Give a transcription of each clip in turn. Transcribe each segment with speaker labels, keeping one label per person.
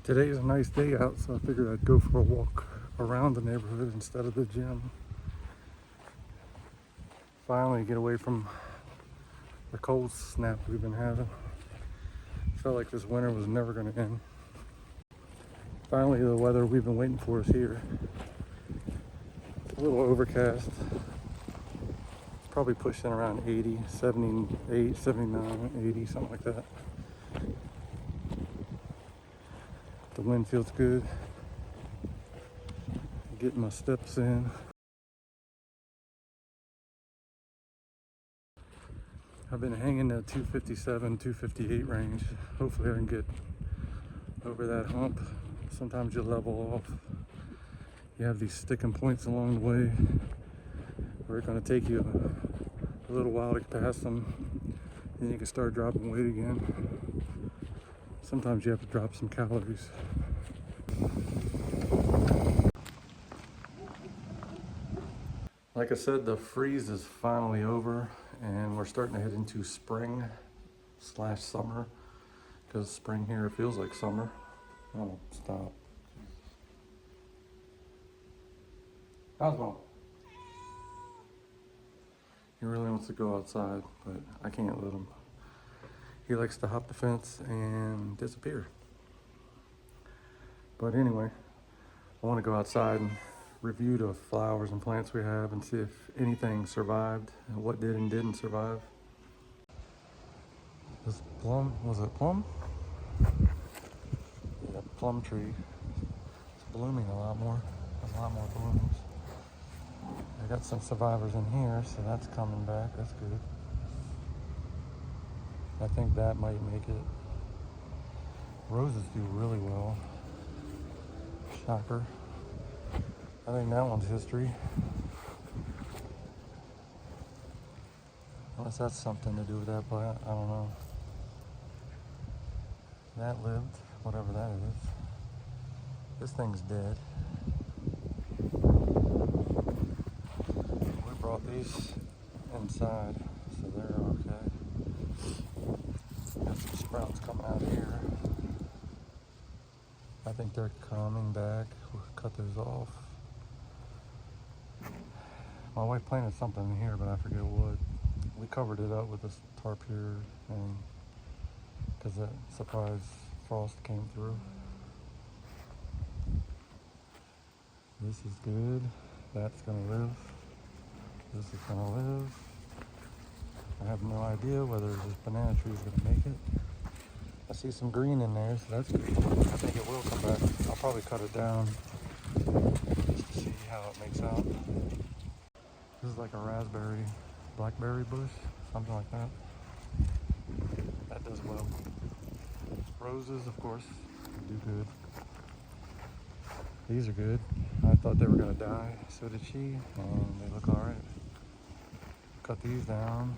Speaker 1: Today is a nice day out, so I figured I'd go for a walk around the neighborhood instead of the gym. Finally get away from the cold snap we've been having. Felt like this winter was never going to end. Finally, the weather we've been waiting for is here. It's a little overcast. It's probably pushing around 80, 78, 79, 80, something like that. The wind feels good. Getting my steps in. I've been hanging at 257, 258 range. Hopefully I can get over that hump. Sometimes you level off. You have these sticking points along the way where it's going to take you a little while to pass them. Then you can start dropping weight again. Sometimes you have to drop some calories. Like I said, the freeze is finally over and we're starting to head into spring/summer, because spring here feels like summer. Oh, stop. Oswald. He really wants to go outside, but I can't let him. He likes to hop the fence and disappear. But anyway, I want to go outside and review the flowers and plants we have and see if anything survived and what did and didn't survive. This plum, was it plum? Yeah, plum tree. It's blooming a lot more blooms. I got some survivors in here, so that's coming back. That's good. I think that might make it. Roses do really well. Shocker. I think that one's history. Unless that's something to do with that plant, I don't know. That lived, whatever that is. This thing's dead. We brought these inside, so they're okay. Got some sprouts coming out of here. I think they're coming back. We'll cut those off. My wife planted something in here, but I forget what. We covered it up with this tarp here, and because that surprise frost came through. This is good. That's gonna live. This is gonna live. I have no idea whether this banana tree is gonna make it. I see some green in there, so that's good. I think it will come back. I'll probably cut it down just to see how it makes out. This is like a raspberry, blackberry bush, something like that. That does well. Roses, of course, do good. These are good. I thought they were gonna die, so did she, and they look all right. Cut these down.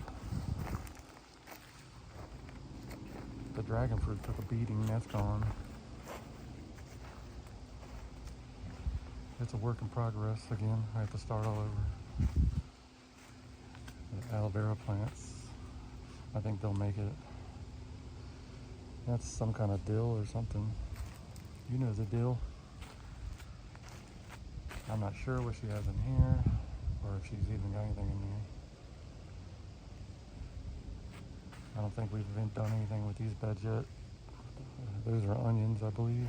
Speaker 1: The dragon fruit took a beating, that's gone. It's a work in progress again. I have to start all over. The aloe vera plants, I think they'll make it. That's some kind of dill or something. You know the dill. I'm not sure what she has in here, or if she's even got anything in here. I don't think we've done anything with these beds yet. Those are onions, I believe.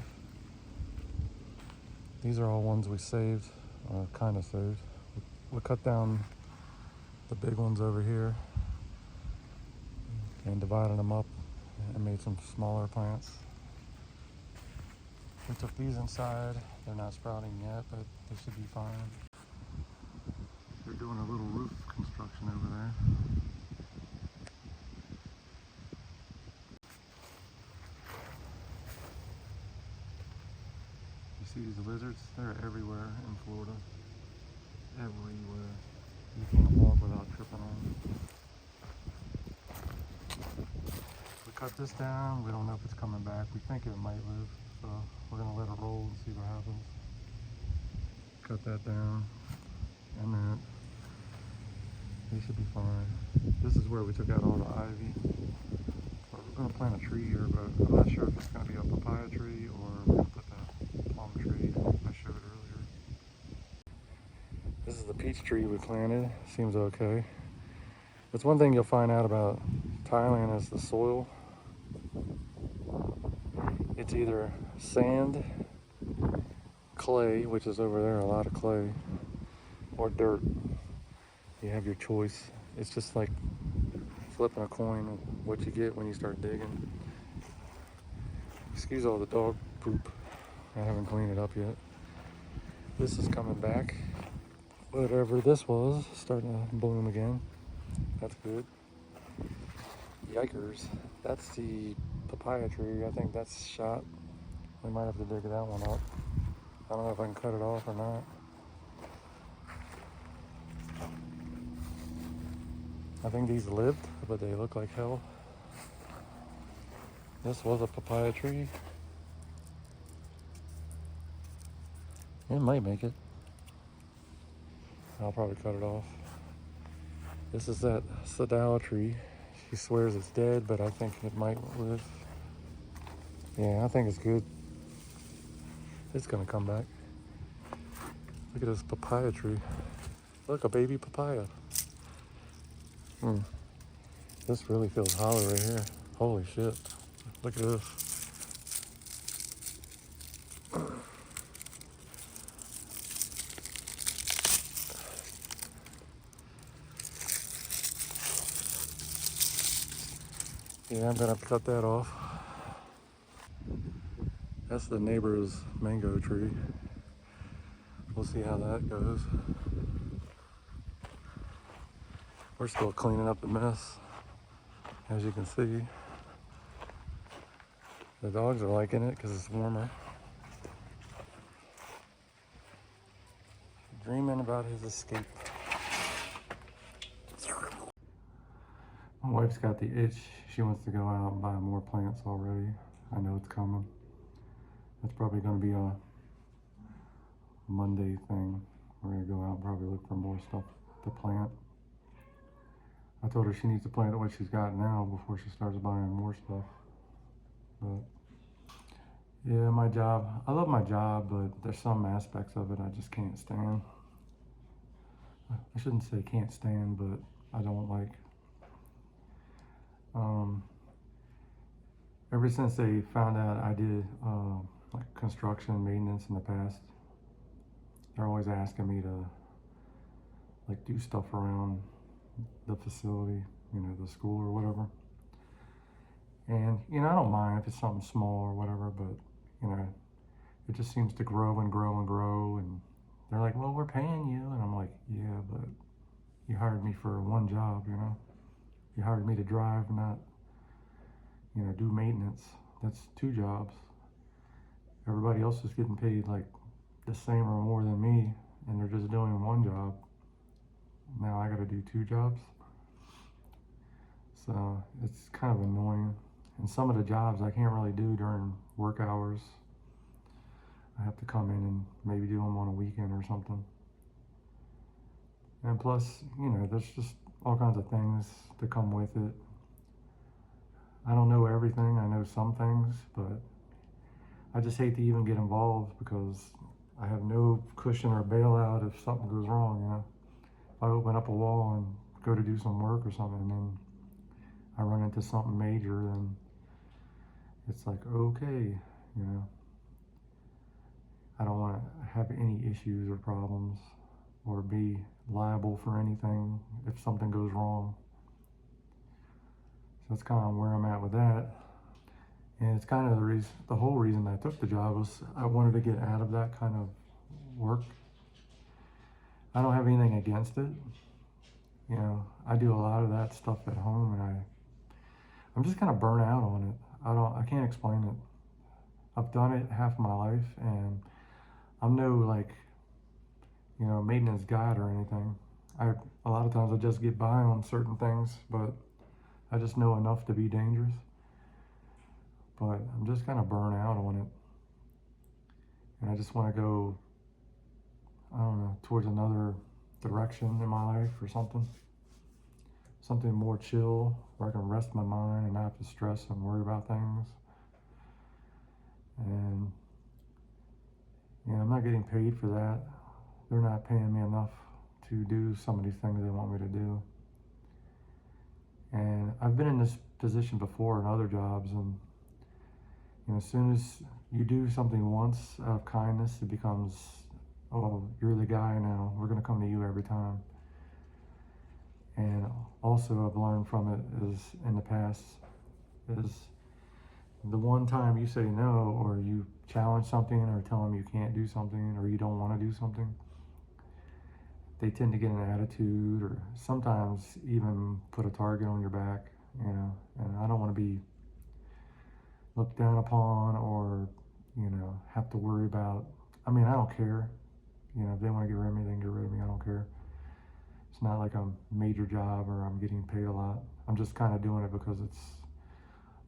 Speaker 1: These are all ones we saved, or kind of saved. We cut down the big ones over here and divided them up and made some smaller plants. We took these inside. They're not sprouting yet, but they should be fine. They're doing a little roof construction over there. You see these lizards? They're everywhere in Florida. Everywhere. You can't walk without tripping on them. We cut this down. We don't know if it's coming back. We think it might live, so we're gonna let it roll and see what happens. Cut that down, and then they should be fine. This is where we took out all the ivy. We're gonna plant a tree here, but I'm not sure if it's gonna be a papaya tree or we're gonna put each tree we planted. Seems okay. That's one thing you'll find out about Thailand is the soil. It's either sand, clay, which is over there, a lot of clay, or dirt. You have your choice. It's just like flipping a coin, what you get when you start digging. Excuse all the dog poop. I haven't cleaned it up yet. This is coming back. Whatever this was, starting to bloom again. That's good. Yikers. That's the papaya tree. I think that's shot. We might have to dig that one up. I don't know if I can cut it off or not. I think these lived, but they look like hell. This was a papaya tree. It might make it. I'll probably cut it off. This is that Sadao tree. She swears it's dead, but I think it might live. Yeah, I think it's good. It's gonna come back. Look at this papaya tree. Look, a baby papaya. This really feels hollow right here. Holy shit. Look at this. Yeah, I'm gonna have to cut that off. That's the neighbor's mango tree. We'll see how that goes. We're still cleaning up the mess, as you can see. The dogs are liking it because it's warmer. Dreaming about his escape. My wife's got the itch. She wants to go out and buy more plants already. I know it's coming. That's probably going to be a Monday thing. We're going to go out and probably look for more stuff to plant. I told her she needs to plant what she's got now before she starts buying more stuff. But yeah, my job. I love my job, but there's some aspects of it I just can't stand. I shouldn't say can't stand, but I don't like. Ever since they found out I did like construction maintenance in the past, they're always asking me to like do stuff around the facility, you know, the school or whatever. And, you know, I don't mind if it's something small or whatever, but, you know, it just seems to grow and grow and grow. And they're like, well, we're paying you. And I'm like, yeah, but you hired me for one job, you know. You hired me to drive, not, you know, do maintenance. That's two jobs. Everybody else is getting paid like the same or more than me, and they're just doing one job. Now I got to do two jobs. So it's kind of annoying. And some of the jobs I can't really do during work hours. I have to come in and maybe do them on a weekend or something. And plus, you know, there's just all kinds of things to come with it. I don't know everything. I know some things, but I just hate to even get involved because I have no cushion or bailout if something goes wrong, you know. If I open up a wall and go to do some work or something and then I run into something major, then it's like, okay, you know. I don't want to have any issues or problems or be liable for anything if something goes wrong. So that's kind of where I'm at with that. And it's kind of the whole reason I took the job was I wanted to get out of that kind of work. I don't have anything against it. You know, I do a lot of that stuff at home and I'm just kind of burnt out on it. I can't explain it. I've done it half my life and I'm no like, you know, maintenance guide or anything. A lot of times I just get by on certain things, but I just know enough to be dangerous. But I'm just kind of burnt out on it. And I just want to go, I don't know, towards another direction in my life or something. Something more chill where I can rest my mind and not have to stress and worry about things. And, you know, I'm not getting paid for that. They're not paying me enough to do some of these things they want me to do. And I've been in this position before in other jobs, and you know, as soon as you do something once out of kindness, it becomes, oh, you're the guy now. We're going to come to you every time. And also I've learned from it is in the past is the one time you say no, or you challenge something, or tell them you can't do something, or you don't want to do something, they tend to get an attitude, or sometimes even put a target on your back, you know. And I don't want to be looked down upon, or, you know, have to worry about, I mean, I don't care. You know, if they want to get rid of me, they can get rid of me. I don't care. It's not like a major job or I'm getting paid a lot. I'm just kind of doing it because it's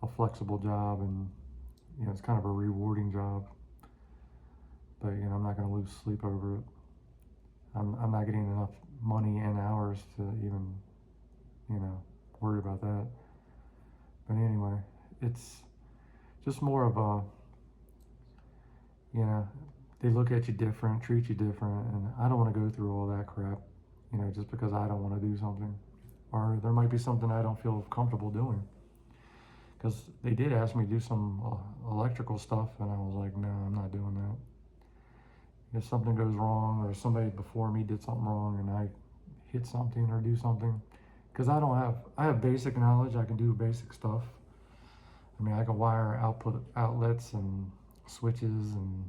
Speaker 1: a flexible job, and you know, it's kind of a rewarding job. But you know, I'm not going to lose sleep over it. I'm not getting enough money and hours to even, you know, worry about that. But anyway, it's just more of a, you know, they look at you different, treat you different, and I don't want to go through all that crap, you know, just because I don't want to do something. Or there might be something I don't feel comfortable doing. Because they did ask me to do some electrical stuff, and I was like, no, I'm not doing that. If something goes wrong, or somebody before me did something wrong and I hit something or do something, because I have basic knowledge, I can do basic stuff. I mean, I can wire outlets and switches and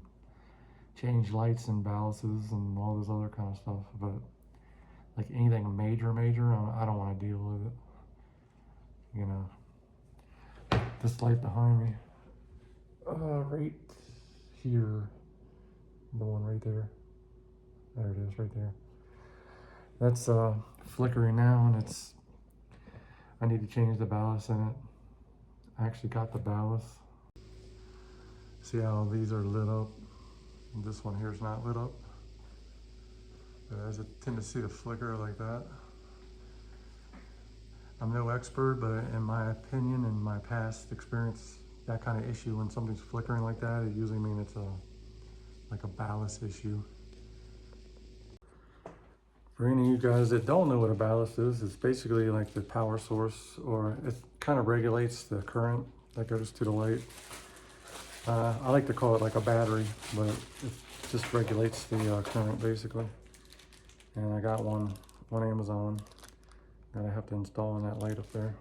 Speaker 1: change lights and balances and all this other kind of stuff, but like anything major, I don't want to deal with it, you know. This light behind me, right here, the one right there, there it is, right there. That's flickering now, and I need to change the ballast in it. I actually got the ballast. See how these are lit up? This one here is not lit up. It has a tendency to flicker like that. I'm no expert, but in my opinion and my past experience, that kind of issue, when something's flickering like that, it usually means it's like a ballast issue. For any of you guys that don't know what a ballast is, it's basically like the power source, or it kind of regulates the current that goes to the light. I like to call it like a battery, but it just regulates the current basically. And I got one on Amazon that I have to install in that light up there.